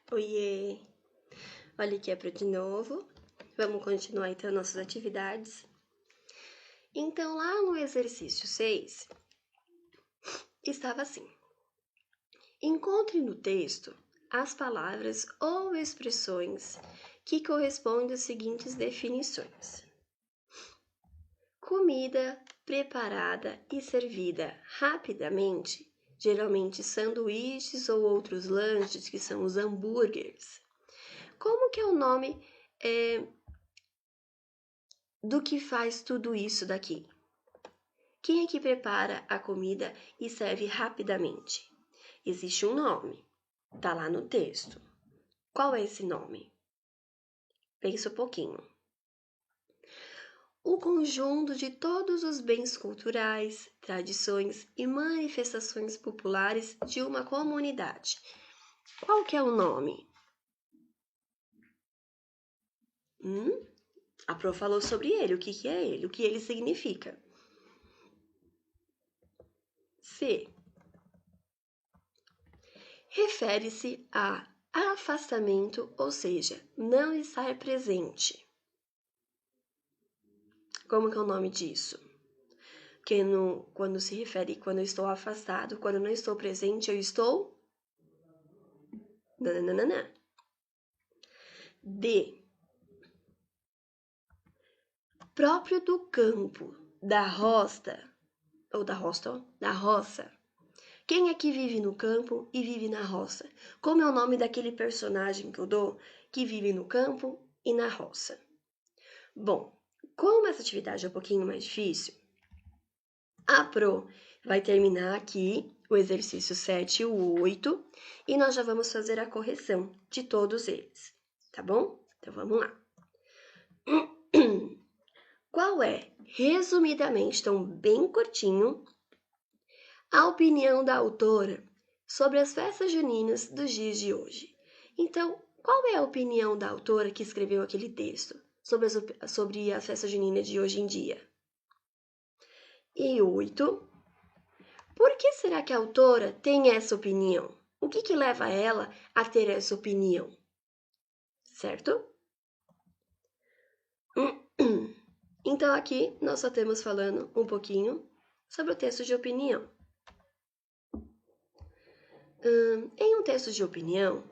Oiê! Olha aqui a Pro de novo. Vamos continuar então nossas atividades. Então, lá no exercício 6, estava assim: encontre no texto as palavras ou expressões que correspondem às seguintes definições: comida preparada e servida rapidamente, geralmente sanduíches ou outros lanches, que são os hambúrgueres. Como que é o nome do que faz tudo isso daqui? Quem é que prepara a comida e serve rapidamente? Existe um nome, tá lá no texto. Qual é esse nome? Pensa um pouquinho. O conjunto de todos os bens culturais, tradições e manifestações populares de uma comunidade. Qual que é o nome? A Pro falou sobre ele. O que é ele? O que ele significa? C. Refere-se a afastamento, ou seja, não estar presente. Como que é o nome disso? Que quando se refere quando eu estou afastado, quando eu não estou presente, eu estou... Nananana. D. Próprio do campo, da roça, ou da roça. Quem é que vive no campo e vive na roça? Como é o nome daquele personagem que eu dou que vive no campo e na roça? Bom, como essa atividade é um pouquinho mais difícil, a Pro vai terminar aqui o exercício 7 e o 8 e nós já vamos fazer a correção de todos eles, tá bom? Então vamos lá. Qual é, resumidamente, então bem curtinho, a opinião da autora sobre as festas juninas dos dias de hoje? Então, qual é a opinião da autora que escreveu aquele texto sobre as festas juninas de hoje em dia? E 8. Por que será que a autora tem essa opinião? O que leva ela a ter essa opinião? Certo? Então, aqui nós só temos falando um pouquinho sobre o texto de opinião. Em um texto de opinião,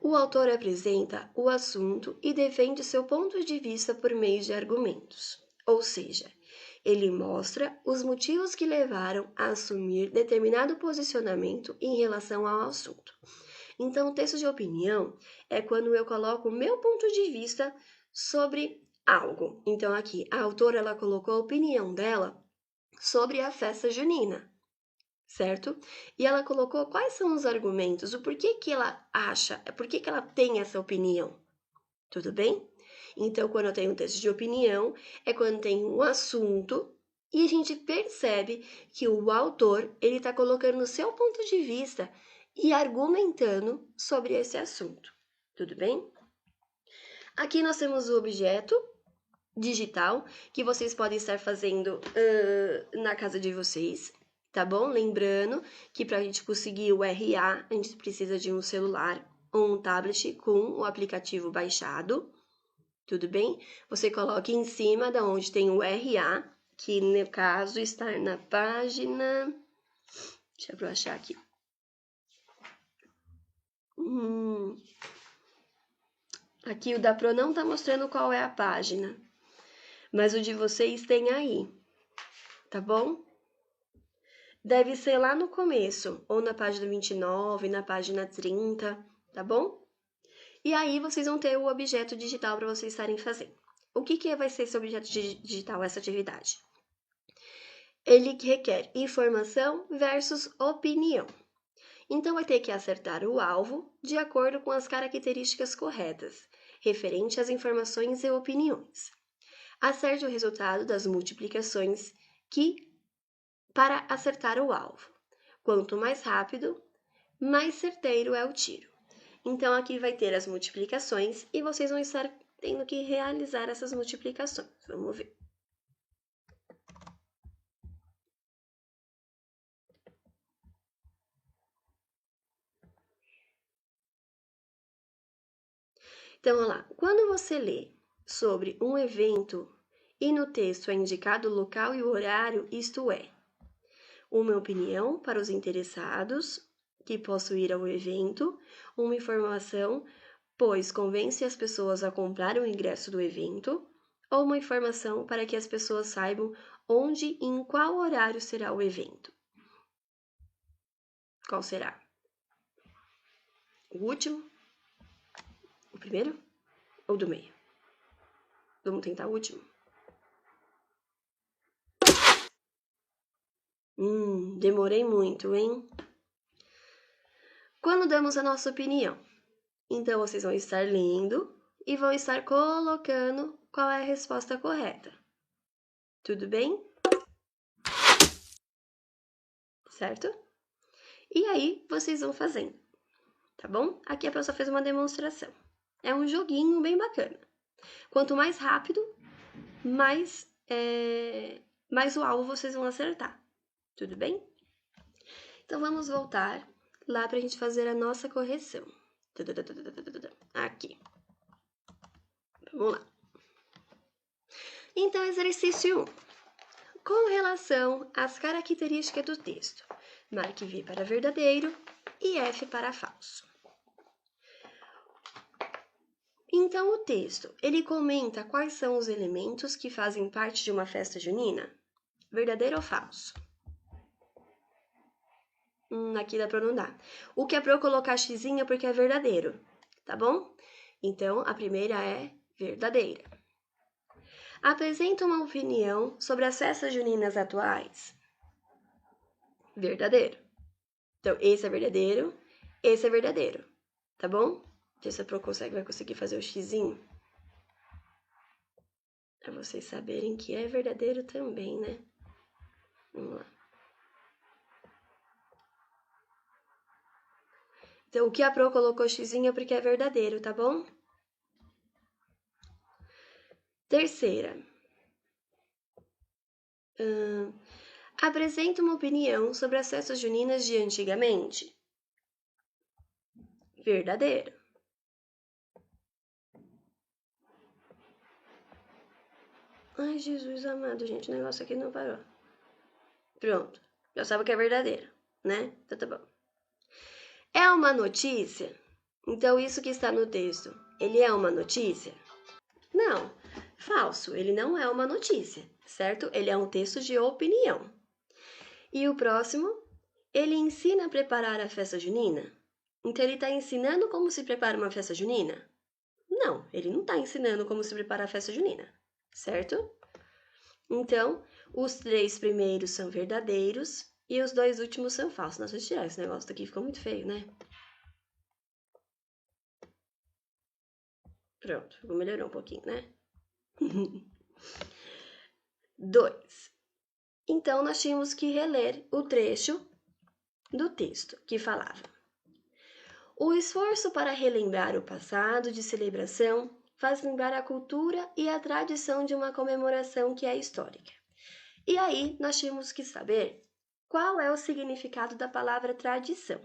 o autor apresenta o assunto e defende seu ponto de vista por meio de argumentos. Ou seja, ele mostra os motivos que levaram a assumir determinado posicionamento em relação ao assunto. Então, o texto de opinião é quando eu coloco o meu ponto de vista sobre algo. Então, aqui, a autora ela colocou a opinião dela sobre a festa junina, certo? E ela colocou quais são os argumentos, o porquê que ela acha, por que ela tem essa opinião. Tudo bem? Então, quando eu tenho um texto de opinião, é quando tem um assunto e a gente percebe que o autor ele está colocando o seu ponto de vista e argumentando sobre esse assunto. Tudo bem? Aqui nós temos o objeto digital que vocês podem estar fazendo na casa de vocês, tá bom? Lembrando que para a gente conseguir o RA, a gente precisa de um celular ou um tablet com o aplicativo baixado. Tudo bem? Você coloca em cima da onde tem o RA, que no caso está na página... Deixa eu achar aqui. Aqui o da Pro não tá mostrando qual é a página, mas o de vocês tem aí, tá bom? Deve ser lá no começo, ou na página 29, na página 30, tá bom? E aí vocês vão ter o objeto digital para vocês estarem fazendo. O que vai ser esse objeto digital, essa atividade? Ele requer informação versus opinião. Então, vai ter que acertar o alvo de acordo com as características corretas, referente às informações e opiniões. Acerte o resultado das multiplicações para acertar o alvo. Quanto mais rápido, mais certeiro é o tiro. Então, aqui vai ter as multiplicações e vocês vão estar tendo que realizar essas multiplicações. Vamos ver. Então, vamos lá. Quando você lê sobre um evento e no texto é indicado o local e o horário, isto é, uma opinião para os interessados que possam ir ao evento, uma informação, pois convence as pessoas a comprar o ingresso do evento, ou uma informação para que as pessoas saibam onde e em qual horário será o evento. Qual será? O último? O primeiro? Ou do meio? Vamos tentar o último? Demorei muito, hein? Quando damos a nossa opinião, então vocês vão estar lendo e vão estar colocando qual é a resposta correta. Tudo bem? Certo? E aí vocês vão fazendo, tá bom? Aqui a pessoa fez uma demonstração. É um joguinho bem bacana. Quanto mais rápido, mais o alvo vocês vão acertar. Tudo bem? Então vamos voltar lá para a gente fazer a nossa correção. Aqui. Vamos lá. Então, exercício 1. Com relação às características do texto, marque V para verdadeiro e F para falso. Então, o texto, ele comenta quais são os elementos que fazem parte de uma festa junina? Verdadeiro ou falso? Aqui dá para não dar. O que é para eu colocar xizinho porque é verdadeiro, tá bom? Então, a primeira é verdadeira. Apresenta uma opinião sobre as festas juninas atuais. Verdadeiro. Então, esse é verdadeiro, esse é verdadeiro, tá bom? Se você vai conseguir fazer o xizinho. Pra vocês saberem que é verdadeiro também, né? Vamos lá. Então, o que a Pro colocou xizinho é porque é verdadeiro, tá bom? Terceira. Apresenta uma opinião sobre as festas juninas de antigamente. Verdadeiro. Ai, Jesus amado, gente, o negócio aqui não parou. Pronto. Já sabe que é verdadeiro, né? Então tá bom. É uma notícia? Então, isso que está no texto, ele é uma notícia? Não. Falso. Ele não é uma notícia, certo? Ele é um texto de opinião. E o próximo, ele ensina a preparar a festa junina? Então, ele está ensinando como se prepara uma festa junina? Não, ele não está ensinando como se prepara a festa junina, certo? Então, os 3 primeiros são verdadeiros e os 2 últimos são falsos. Nossa, deixa eu tirar esse negócio daqui, ficou muito feio, né? Pronto, melhorou um pouquinho, né? 2. Então, nós tínhamos que reler o trecho do texto que falava: o esforço para relembrar o passado de celebração faz lembrar a cultura e a tradição de uma comemoração que é histórica. E aí, nós tínhamos que saber qual é o significado da palavra tradição,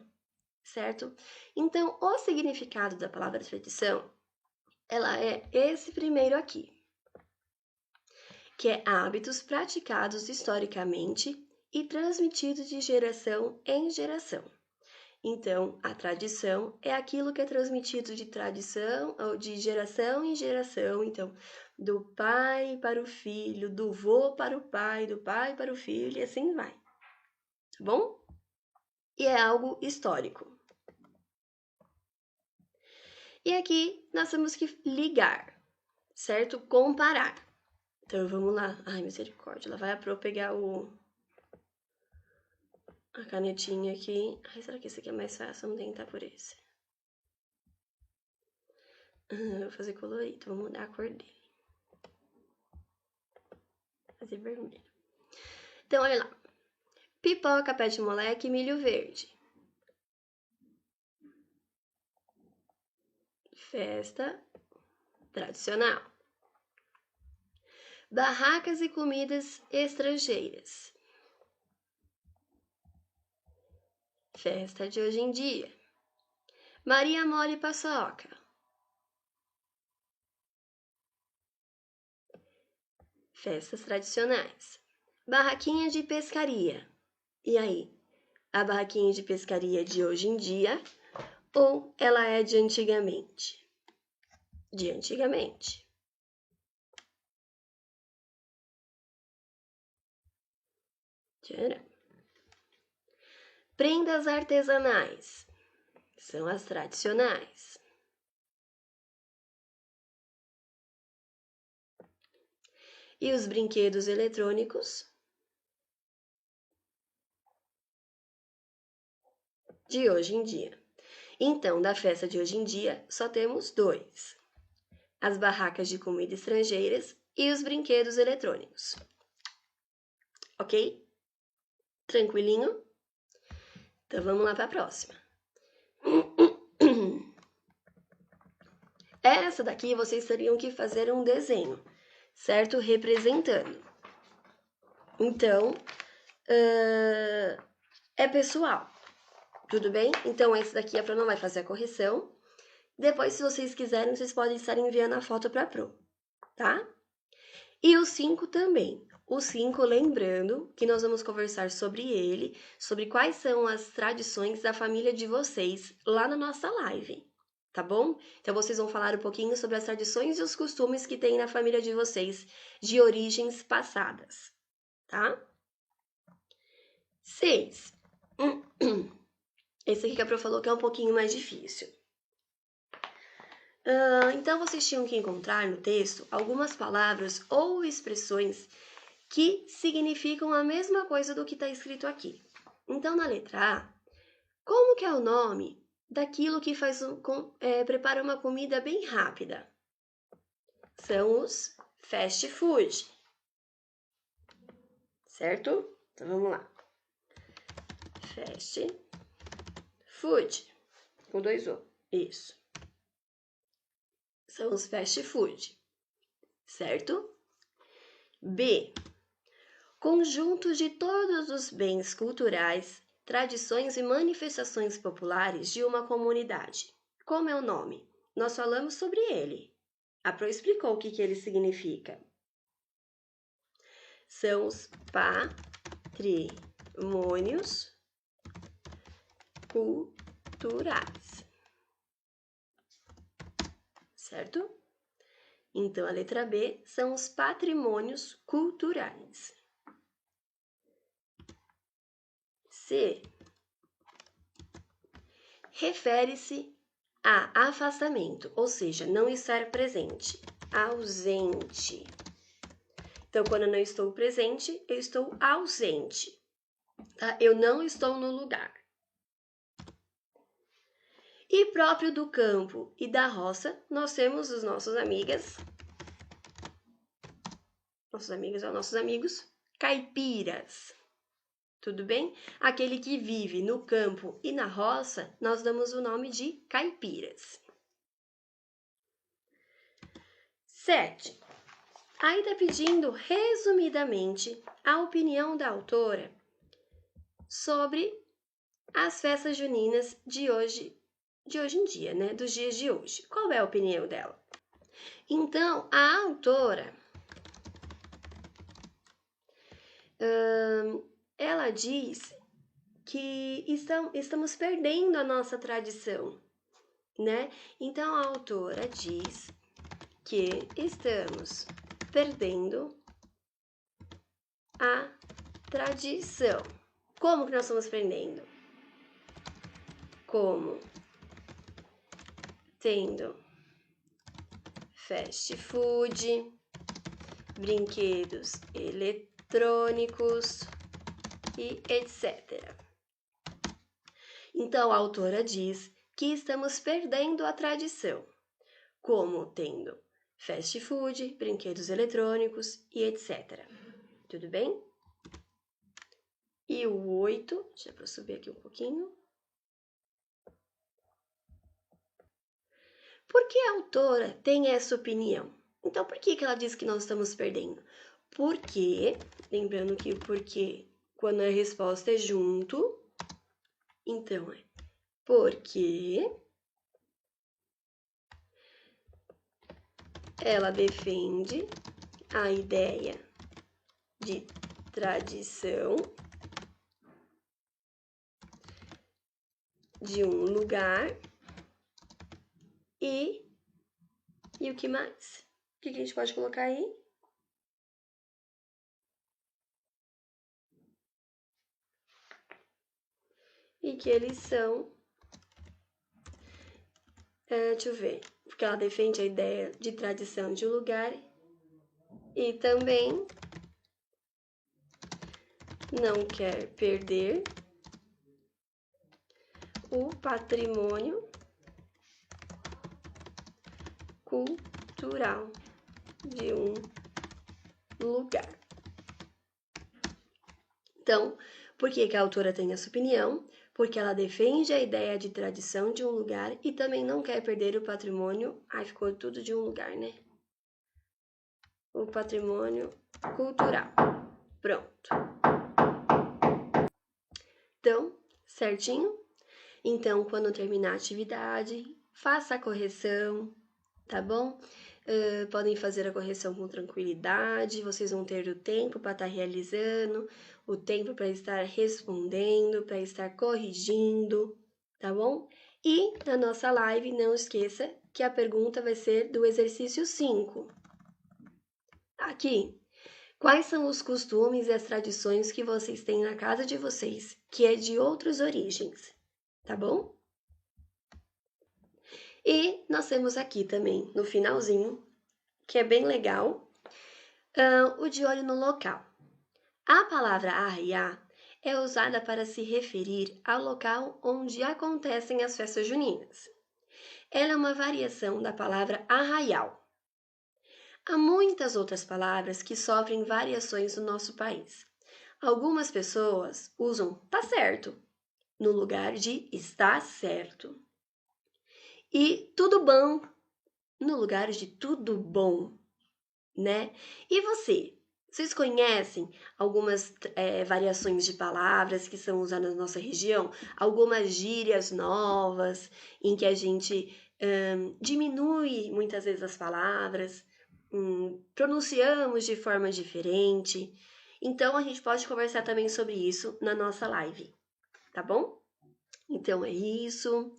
certo? Então, o significado da palavra tradição, ela é esse primeiro aqui, que é hábitos praticados historicamente e transmitidos de geração em geração. Então, a tradição é aquilo que é transmitido de tradição ou de geração em geração. Então, do pai para o filho, do vô para o pai, do pai para o filho, e assim vai. Tá bom? E é algo histórico. E aqui nós temos que ligar, certo? Comparar. Então, vamos lá. Ai, misericórdia. Lá vai a Pro pegar a canetinha aqui. Ai, será que esse aqui é mais fácil? Vamos tentar por esse. Vou fazer colorido. Vou mudar a cor dele. Fazer vermelho. Então, olha lá. Pipoca, pé de moleque, milho verde. Festa tradicional. Barracas e comidas estrangeiras. Festa de hoje em dia. Maria mole paçoca. festas tradicionais. Barraquinha de pescaria. E aí? A barraquinha de pescaria é de hoje em dia ou ela é de antigamente? De antigamente. Tcharam. Prendas artesanais. São as tradicionais. E os brinquedos eletrônicos? De hoje em dia. Então, da festa de hoje em dia, só temos 2. As barracas de comida estrangeiras e os brinquedos eletrônicos. Ok? Tranquilinho? Então, vamos lá para a próxima. Essa daqui vocês teriam que fazer um desenho, certo? Representando. Então, é pessoal, tudo bem? Então, esse daqui a Pro não vai fazer a correção. Depois, se vocês quiserem, vocês podem estar enviando a foto para a Pro, tá? E o 5 também. O 5, lembrando que nós vamos conversar sobre ele, sobre quais são as tradições da família de vocês lá na nossa live, tá bom? Então, vocês vão falar um pouquinho sobre as tradições e os costumes que tem na família de vocês, de origens passadas, tá? 6. Esse aqui que a Pro falou que é um pouquinho mais difícil. Então, vocês tinham que encontrar no texto algumas palavras ou expressões que significam a mesma coisa do que está escrito aqui. Então, na letra A, como que é o nome daquilo que prepara uma comida bem rápida? São os fast food, certo? Então, vamos lá. Fast food, com 2 O, isso. São os fast food, certo? B, conjunto de todos os bens culturais, tradições e manifestações populares de uma comunidade. Como é o nome? Nós falamos sobre ele. A Pro explicou o que ele significa. São os patrimônios culturais. Certo? Então, a letra B são os patrimônios culturais. C. Refere-se a afastamento, ou seja, não estar presente, ausente. Então, quando eu não estou presente, eu estou ausente, tá? Eu não estou no lugar. E próprio do campo e da roça, nós temos os nossos amigos, caipiras. Tudo bem? Aquele que vive no campo e na roça, nós damos o nome de caipiras. 7. Aí está pedindo, resumidamente, a opinião da autora sobre as festas juninas de hoje em dia, né? Dos dias de hoje. Qual é a opinião dela? Então, a autora, ela diz que estamos perdendo a nossa tradição, né? Então, a autora diz que estamos perdendo a tradição. Como que nós estamos perdendo? Como tendo fast food, brinquedos eletrônicos e etc. Então, a autora diz que estamos perdendo a tradição, como tendo fast food, brinquedos eletrônicos e etc. Tudo bem? E o 8, deixa eu subir aqui um pouquinho. Por que a autora tem essa opinião? Então, por que ela diz que nós estamos perdendo? Porque, lembrando que o porquê, quando a resposta é junto, então é porque ela defende a ideia de tradição de um lugar e o que mais? O que a gente pode colocar aí? E que eles são, deixa eu ver, porque ela defende a ideia de tradição de um lugar e também não quer perder o patrimônio cultural de um lugar. Então, por que a autora tem essa opinião? Porque ela defende a ideia de tradição de um lugar e também não quer perder o patrimônio. Ai, ficou tudo de um lugar, né? O patrimônio cultural. Pronto. Então, certinho? Então, quando terminar a atividade, faça a correção, tá bom? Podem fazer a correção com tranquilidade, vocês vão ter o tempo para estar realizando, o tempo para estar respondendo, para estar corrigindo, tá bom? E na nossa live, não esqueça que a pergunta vai ser do exercício 5. Aqui, quais são os costumes e as tradições que vocês têm na casa de vocês, que é de outras origens, tá bom? E nós temos aqui também, no finalzinho, que é bem legal, o de olho no local. A palavra arraiá é usada para se referir ao local onde acontecem as festas juninas. Ela é uma variação da palavra arraial. Há muitas outras palavras que sofrem variações no nosso país. Algumas pessoas usam tá certo no lugar de está certo. E tudo bom no lugar de tudo bom, né? E você? Vocês conhecem algumas variações de palavras que são usadas na nossa região? Algumas gírias novas em que a gente diminui muitas vezes as palavras, pronunciamos de forma diferente. Então, a gente pode conversar também sobre isso na nossa live, tá bom? Então, é isso.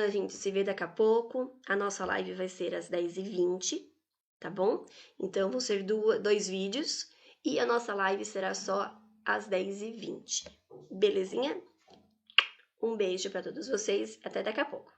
A gente se vê daqui a pouco. A nossa live vai ser às 10h20, tá bom? Então, vão ser dois vídeos e a nossa live será só às 10h20. Belezinha? Um beijo para todos vocês. Até daqui a pouco.